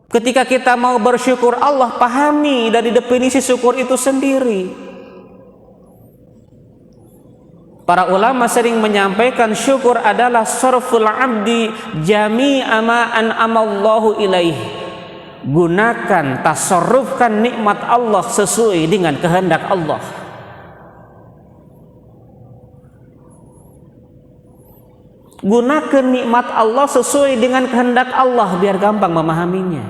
Ketika kita mau bersyukur, Allah pahami dari definisi syukur itu sendiri. Para ulama sering menyampaikan syukur adalah sarful abdi jami'a ma an'amallahu ilaih. Gunakan, tasarrufkan nikmat Allah sesuai dengan kehendak Allah. Gunakan nikmat Allah sesuai dengan kehendak Allah biar gampang memahaminya.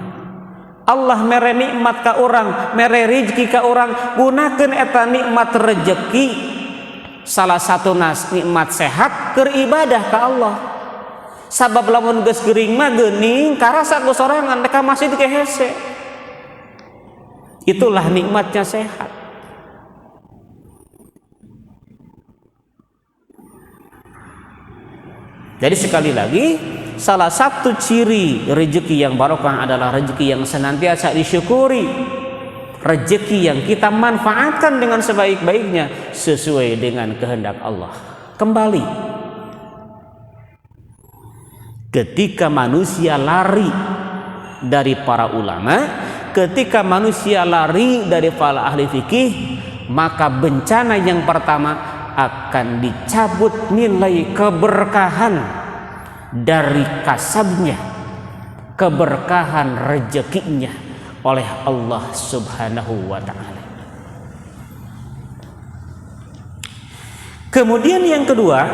Allah mere nikmat ka orang, mere rezeki ka orang, gunakan eta nikmat rezeki salah satu nikmat sehat keur ibadah ka Allah. Sabab lamun geus geuring mah geuning karasa ku sorangan teh ka masjid ke hese. Itulah nikmatnya sehat. Jadi sekali lagi, salah satu ciri rezeki yang barokah adalah rezeki yang senantiasa disyukuri, rezeki yang kita manfaatkan dengan sebaik-baiknya sesuai dengan kehendak Allah. Kembali, ketika manusia lari dari para ulama, ketika manusia lari dari para ahli fikih, maka bencana yang pertama akan dicabut nilai keberkahan dari kasabnya, keberkahan rezekinya oleh Allah Subhanahu wa ta'ala. Kemudian yang kedua,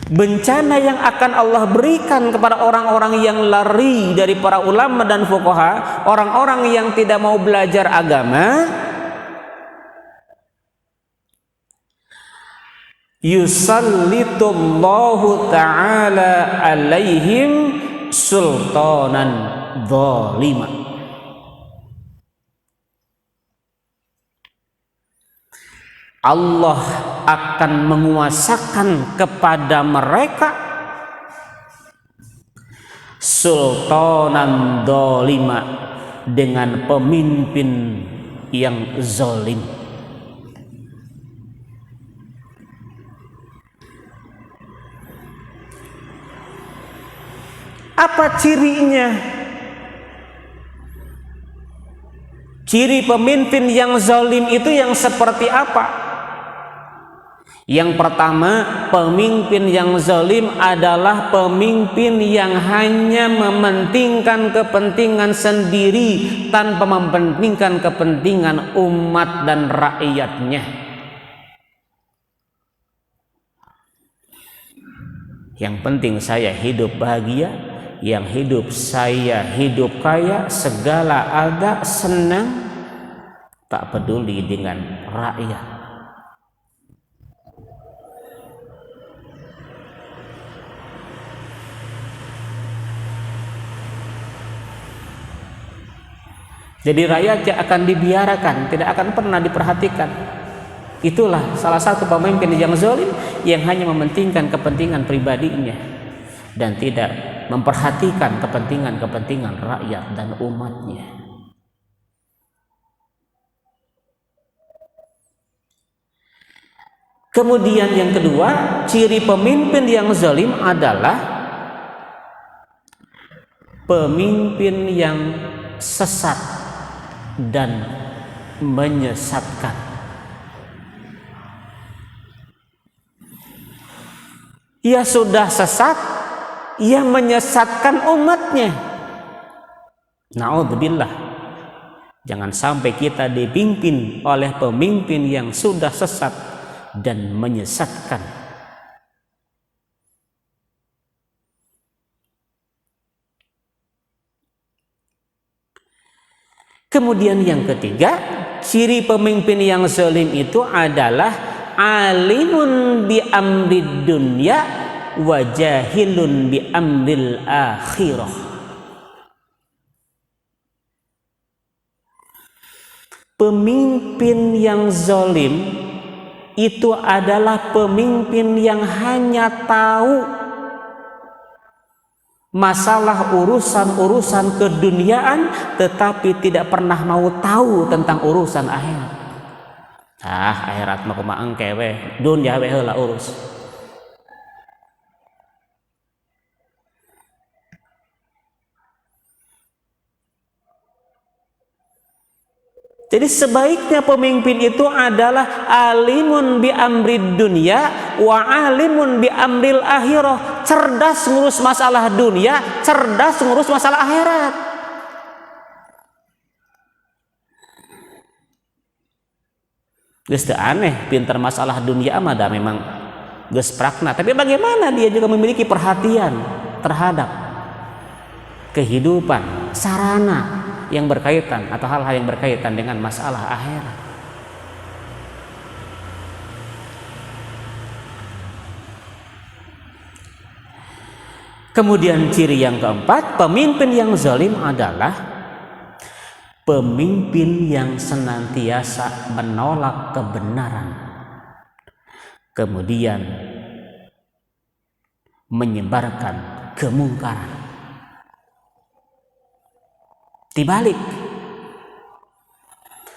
bencana yang akan Allah berikan kepada orang-orang yang lari dari para ulama dan fuqaha, orang-orang yang tidak mau belajar agama, yusallitullahu ta'ala alaihim sultanan zalima. Allah akan menguasakan kepada mereka sultanan zalima, dengan pemimpin yang zalim. Apa cirinya? Ciri pemimpin yang zalim itu yang seperti apa? Yang pertama, pemimpin yang zalim adalah pemimpin yang hanya mementingkan kepentingan sendiri tanpa mementingkan kepentingan umat dan rakyatnya. Yang penting saya hidup bahagia, yang hidup saya hidup kaya, segala ada senang, tak peduli dengan rakyat. Jadi rakyatnya akan dibiarkan, tidak akan pernah diperhatikan. Itulah salah satu pemimpin yang zalim, yang hanya mementingkan kepentingan pribadinya dan tidak memperhatikan kepentingan rakyat dan umatnya. Kemudian yang kedua, ciri pemimpin yang zalim adalah pemimpin yang sesat dan menyesatkan. Ia sudah sesat, ia menyesatkan umatnya. Na'udzubillah. Jangan sampai kita dipimpin oleh pemimpin yang sudah sesat dan menyesatkan. Kemudian yang ketiga, ciri pemimpin yang zalim itu adalah alimun bi amrid dunya wa jahilun bi amril akhirah. Pemimpin yang zalim itu adalah pemimpin yang hanya tahu masalah urusan-urusan keduniaan, tetapi tidak pernah mau tahu tentang urusan akhirat. Akhirat mah kumaha engke we, dunya we heula urus. Jadi sebaiknya pemimpin itu adalah alimun bi amrid dunya wa alimun bi amril akhirah. Cerdas ngurus masalah dunia, cerdas ngurus masalah akhirat. Geus teu aneh pinter masalah dunia mah da memang geus prakna, tapi bagaimana dia juga memiliki perhatian terhadap kehidupan, sarana yang berkaitan atau hal-hal yang berkaitan dengan masalah akhirat. Kemudian ciri yang keempat, pemimpin yang zalim adalah pemimpin yang senantiasa menolak kebenaran, kemudian menyebarkan kemungkaran. Dibalik,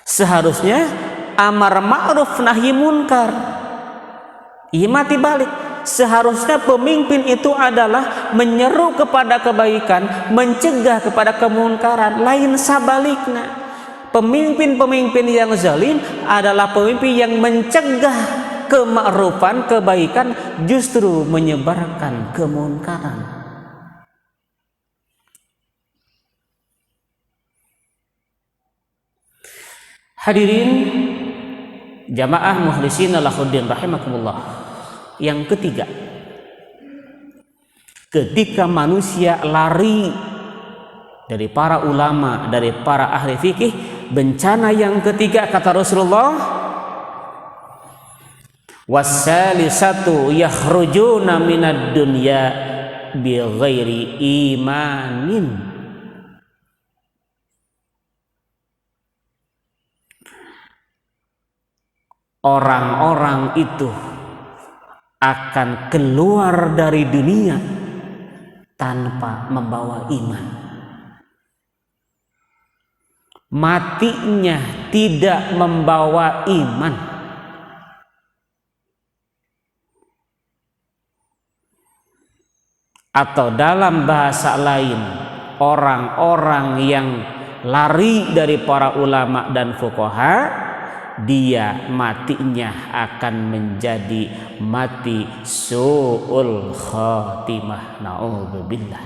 seharusnya amar ma'ruf nahi munkar. Iya mati balik. Seharusnya pemimpin itu adalah menyeru kepada kebaikan, mencegah kepada kemunkaran. Lain sabalikna. Pemimpin-pemimpin yang zalim adalah pemimpin yang mencegah kema'rufan, kebaikan, justru menyebarkan kemunkaran. Hadirin jamaah mukhlisin lahuddin rahimakumullah. Yang ketiga, ketika manusia lari dari para ulama, dari para ahli fikih, bencana yang ketiga kata Rasulullah, wassalisatu yakhrujuna minad dunya bighairi imanin. Orang-orang itu akan keluar dari dunia tanpa membawa iman. Matinya tidak membawa iman. Atau dalam bahasa lain, orang-orang yang lari dari para ulama dan fuqaha, dia matinya akan menjadi mati su'ul khatimah. Na'udzubillah.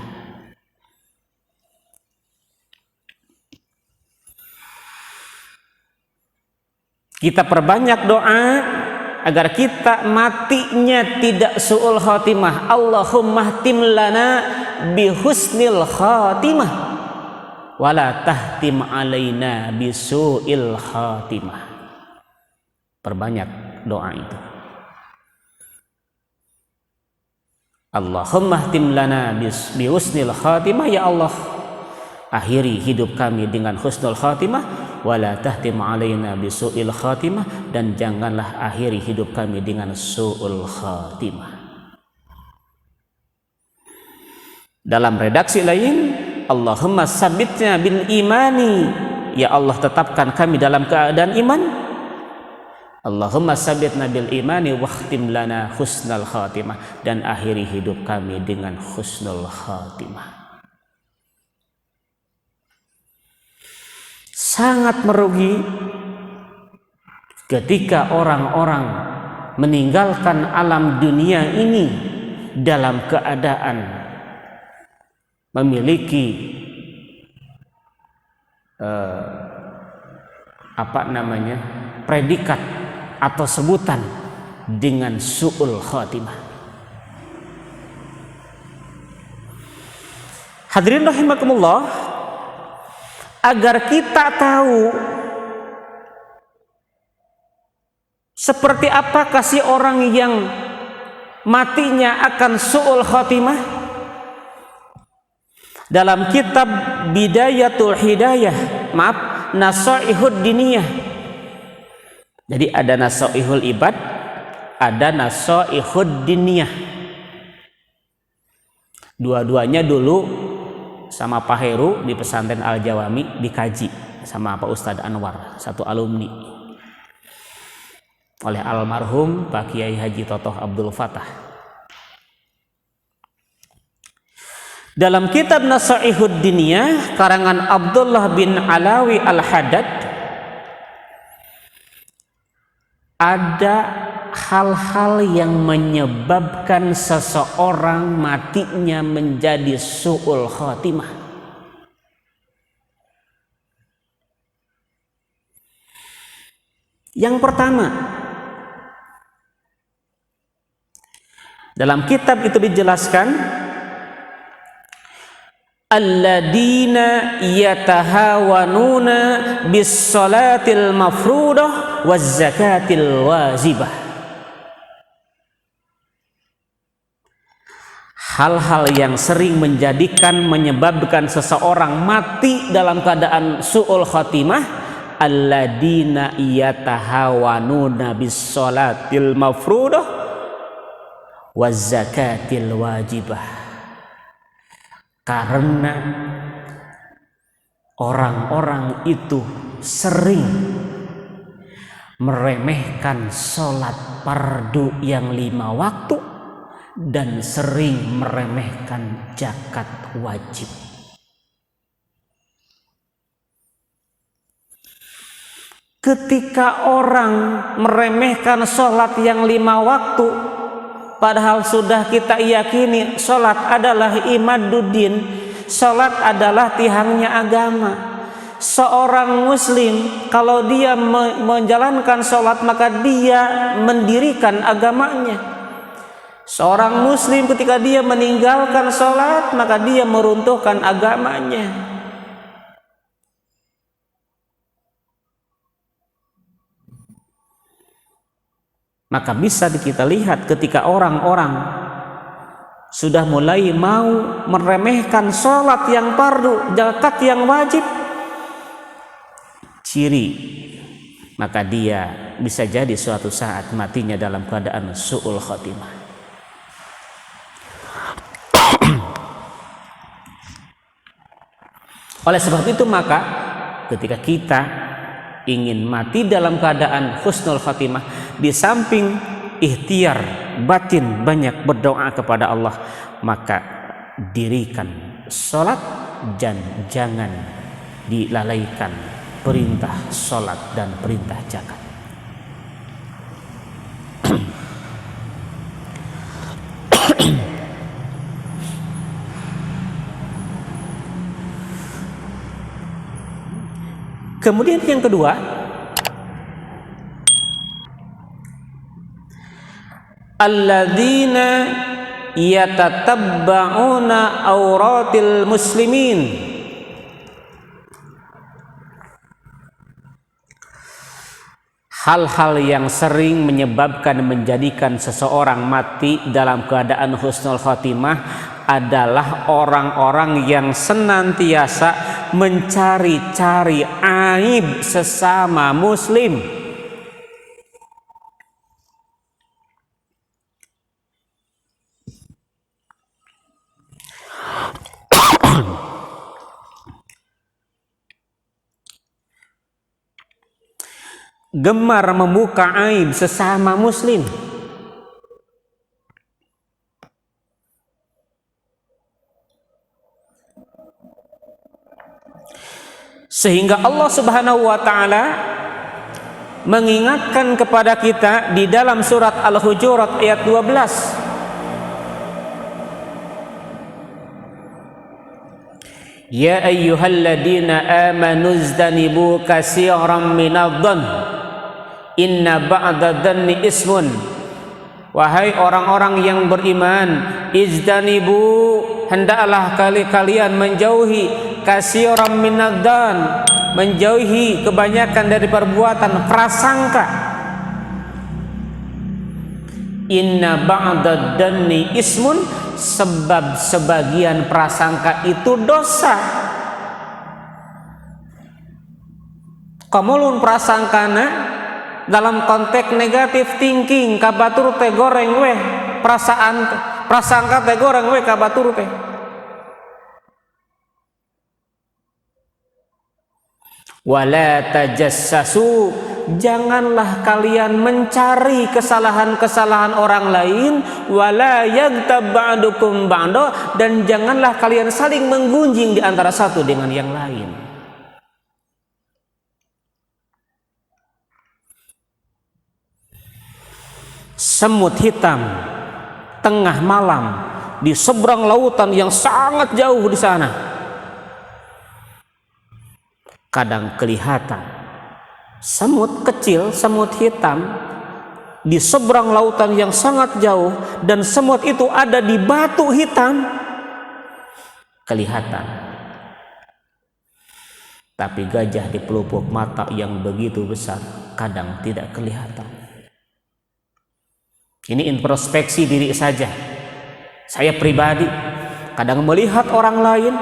Kita perbanyak doa agar kita matinya tidak su'ul khatimah. Allahumma htim lana bihusnil khatimah wala tahtim alaina bisu'il khatimah. Perbanyak doa itu. Allahumma htim lana bi husnil khatimah, ya Allah, akhiri hidup kami dengan husnul khatimah, wala tahtim alaina bi su'il khatimah, dan janganlah akhiri hidup kami dengan su'ul khatimah. Dalam redaksi lain, Allahumma sabitna bil imani, ya Allah tetapkan kami dalam keadaan iman. Allahumma sabitna bil imani wakhtim lana husnal khatimah, dan akhiri hidup kami dengan husnul khatimah. Sangat merugi ketika orang-orang meninggalkan alam dunia ini dalam keadaan memiliki predikat atau sebutan dengan su'ul khatimah. Hadirin rahimakumullah, agar kita tahu seperti apakah si orang yang matinya akan su'ul khatimah, dalam kitab Bidayatul Hidayah, Nasaihud Diniyah. Jadi ada Nasaihul Ibad, ada Nasaihud Diniyah. Dua-duanya dulu sama Pak Heru di pesantren Al-Jawami dikaji sama Pak Ustadz Anwar, satu alumni, oleh almarhum Pak Kiai Haji Totoh Abdul Fatah. Dalam kitab Nasaihud Diniyah karangan Abdullah bin Alawi Al-Haddad, ada hal-hal yang menyebabkan seseorang matinya menjadi su'ul khatimah. Yang pertama, dalam kitab itu dijelaskan, alladzina yatahawanuna bis salatil mafruḍah waz zakatil wajibah. Hal-hal yang sering menyebabkan seseorang mati dalam keadaan su'ul khatimah, alladzina yatahawanuna bis salatil mafruḍah waz zakatil wajibah. Karena orang-orang itu sering meremehkan sholat fardu yang 5 waktu dan sering meremehkan zakat wajib. Ketika orang meremehkan sholat yang 5 waktu, padahal sudah kita yakini sholat adalah imaduddin, sholat adalah tiangnya agama. Seorang muslim kalau dia menjalankan sholat maka dia mendirikan agamanya. Seorang muslim ketika dia meninggalkan sholat maka dia meruntuhkan agamanya. Maka bisa kita lihat ketika orang-orang sudah mulai mau meremehkan sholat yang fardu, zakat yang wajib, ciri maka dia bisa jadi suatu saat matinya dalam keadaan su'ul khatimah. Oleh sebab itu maka ketika kita ingin mati dalam keadaan husnul khatimah, di samping ikhtiar batin banyak berdoa kepada Allah, maka dirikan sholat dan jangan dilalaikan perintah sholat dan perintah zakat. Kemudian yang kedua, alladzina yatatabba'una auratil muslimin. Hal-hal yang sering menyebabkan menjadikan seseorang mati dalam keadaan husnul khatimah adalah orang-orang yang senantiasa mencari-cari aib sesama muslim. Gemar membuka aib sesama muslim. Sehingga Allah Subhanahu wa taala mengingatkan kepada kita di dalam surat Al-Hujurat ayat 12. Ya ayyuhalladzina amanu zdanibu katsiran minadh-dhann inna ba'dadh-dhanni ismun. Wahai orang-orang yang beriman, izdanibu, hendaklah kalian menjauhi katsiran minadh-dhann, menjauhi kebanyakan dari perbuatan prasangka. Inna ba'dadh-dhanni ismun, sebab sebagian prasangka itu dosa. Kamulun prasangkana dalam konteks negatif thinking, kabatur teh goreng weh, perasaan prasangka teh goreng weh kabatur teh. Wala tajassasu, janganlah kalian mencari kesalahan-kesalahan orang lain. Wala yaghtab ba'dukum ba'da, dan janganlah kalian saling menggunjing di antara satu dengan yang lain. semut hitam tengah malam di seberang lautan yang sangat jauh di sana. Kadang kelihatan semut kecil, semut hitam di seberang lautan yang sangat jauh, dan semut itu ada di batu hitam, kelihatan. Tapi gajah di pelupuk mata yang begitu besar kadang tidak kelihatan. Ini introspeksi diri saja. Saya pribadi kadang melihat orang lain,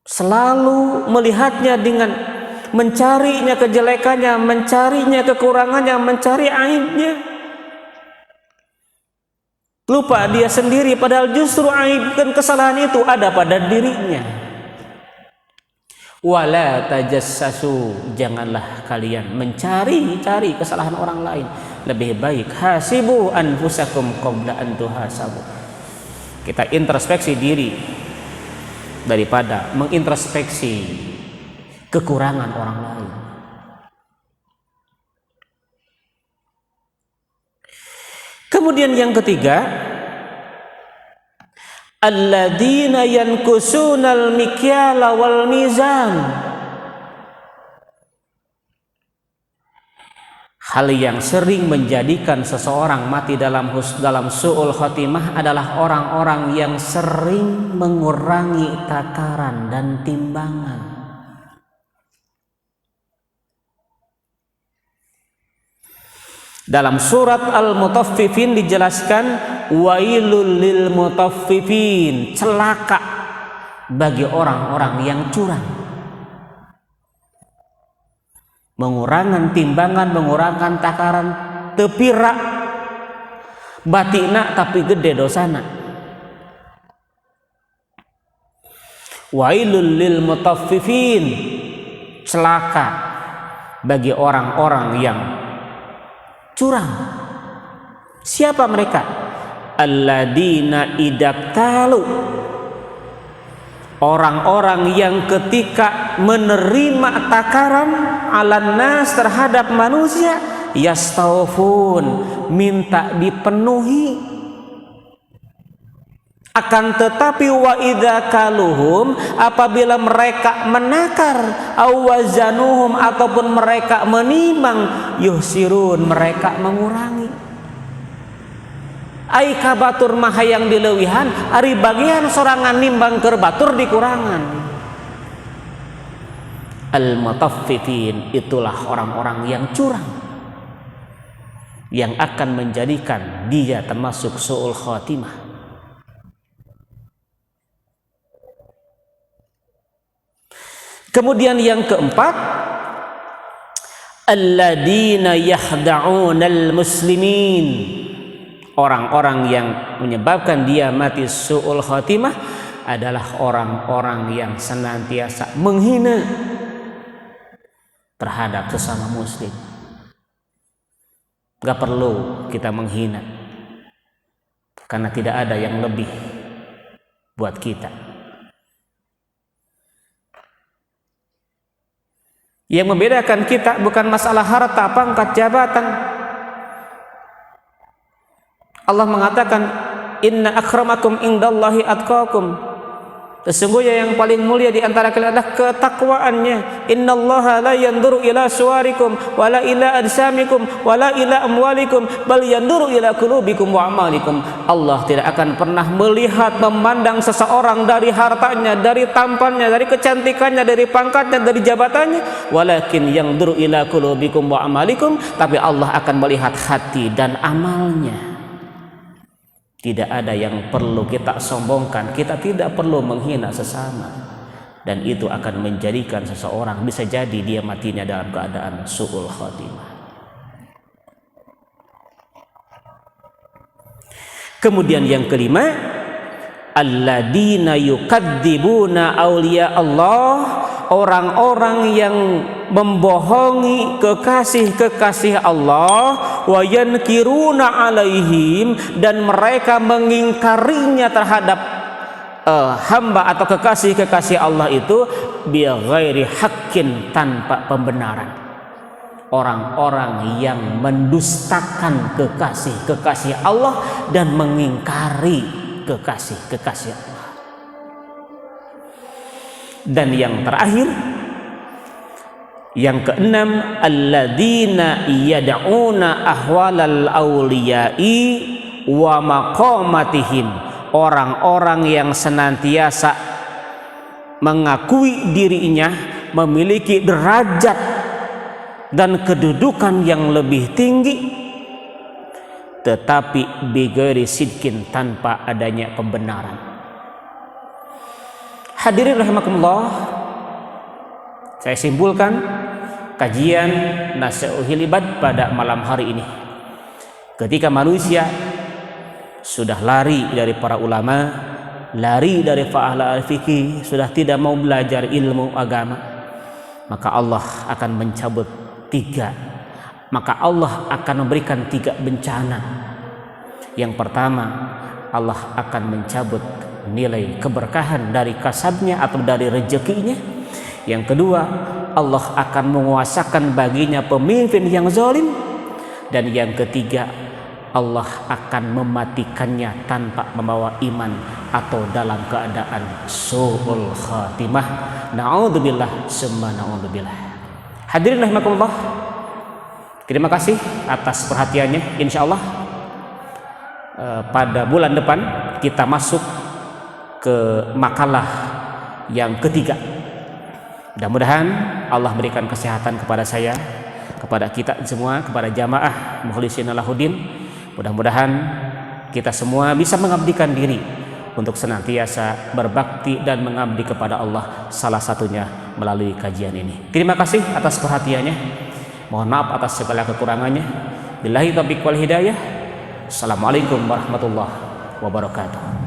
selalu melihatnya dengan mencarinya kejelekannya, mencarinya kekurangannya, mencari aibnya. Lupa dia sendiri, padahal justru aib dan kesalahan itu ada pada dirinya. Wala tajassasu, janganlah kalian mencari-cari kesalahan orang lain. Lebih baik hasibu anfusakum qabla an tuhasabu. Kita introspeksi diri daripada mengintrospeksi kekurangan orang lain. Kemudian yang ketiga, alladzina yankusunal mikyala wal mizan. Hal yang sering menjadikan seseorang mati dalam su'ul khotimah adalah orang-orang yang sering mengurangi takaran dan timbangan. Dalam surat Al-Mutaffifin dijelaskan, wailul lil mutaffifin, celaka bagi orang-orang yang curang. Mengurangan timbangan, mengurangan takaran, tepirak batina tapi gede dosana. Wailul lil mutaffifin, celaka bagi orang-orang yang curang. Siapa mereka? Alladzina idaktalu, orang-orang yang ketika menerima takaran alan nas terhadap manusia, yastawfun, minta dipenuhi. Akan tetapi wa idza kaluhum, apabila mereka menakar, awazanuhum, ataupun mereka menimbang, yuhsirun, mereka mengurangi. Ai kabatur mahayang dileuwihan, ari bagian sorangan nimbang keur batur dikurangan. Al-mutaffifin, itulah orang-orang yang curang, yang akan menjadikan dia termasuk su'ul khotimah. Kemudian yang keempat, alladzina yahda'unal muslimin, orang-orang yang menyebabkan dia mati su'ul khatimah adalah orang-orang yang senantiasa menghina terhadap sesama muslim. Gak perlu kita menghina, karena tidak ada yang lebih buat kita. Yang membedakan kita bukan masalah harta, pangkat, jabatan. Allah mengatakan, inna akramakum indallahi atqakum. Sesungguhnya yang paling mulia di antara kalian adalah ketakwaannya. Innallaha la yanduru ila suwarikum wala ila ajsamikum wala ila amwalikum bal yanduru ila qulubikum wa amalikum. Allah tidak akan pernah melihat, memandang seseorang dari hartanya, dari tampannya, dari kecantikannya, dari pangkatnya, dari jabatannya, walakin yanduru ila qulubikum wa amalikum, tapi Allah akan melihat hati dan amalnya. Tidak ada yang perlu kita sombongkan, kita tidak perlu menghina sesama, dan itu akan menjadikan seseorang bisa jadi dia matinya dalam keadaan su'ul khotimah. Kemudian yang kelima, alladzina yukadzibuna auliya Allah, orang-orang yang membohongi kekasih-kekasih Allah, wa yankiruna alaihim, dan mereka mengingkarinya terhadap hamba atau kekasih-kekasih Allah itu bi ghairi haqqin, tanpa pembenaran. orang-orang yang mendustakan kekasih Allah dan mengingkari kekasih Allah. Dan yang terakhir, yang keenam, alladzina yad'una ahwalal awliya'i wa maqamatihim, orang-orang yang senantiasa mengakui dirinya memiliki derajat dan kedudukan yang lebih tinggi, tetapi bighairi sidqin, tanpa adanya pembenaran. Hadirin rahimakumullah, saya simpulkan kajian Nasihatul Ibad pada malam hari ini. Ketika manusia sudah lari dari para ulama, lari dari ahli fikih, sudah tidak mau belajar ilmu agama, maka Allah akan mencabut Allah akan memberikan 3 bencana. Yang pertama, Allah akan mencabut nilai keberkahan dari kasabnya atau dari rezekinya. Yang kedua, Allah akan menguasakan baginya pemimpin yang zalim. Dan yang ketiga, Allah akan mematikannya tanpa membawa iman atau dalam keadaan su'ul khatimah. Na'udzubillah summa na'udzubillah. Hadirin rahimakumullah, terima kasih atas perhatiannya. Insya Allah pada bulan depan kita masuk ke makalah yang ketiga. Mudah-mudahan Allah berikan kesehatan kepada saya, kepada kita semua, kepada jamaah Mukhlishin Lahuddin. Mudah-mudahan kita semua bisa mengabdikan diri untuk senantiasa berbakti dan mengabdi kepada Allah, salah satunya melalui kajian ini. Terima kasih atas perhatiannya. Mohon maaf atas segala kekurangannya. Billahi taufiq wal hidayah. Assalamualaikum warahmatullahi wabarakatuh.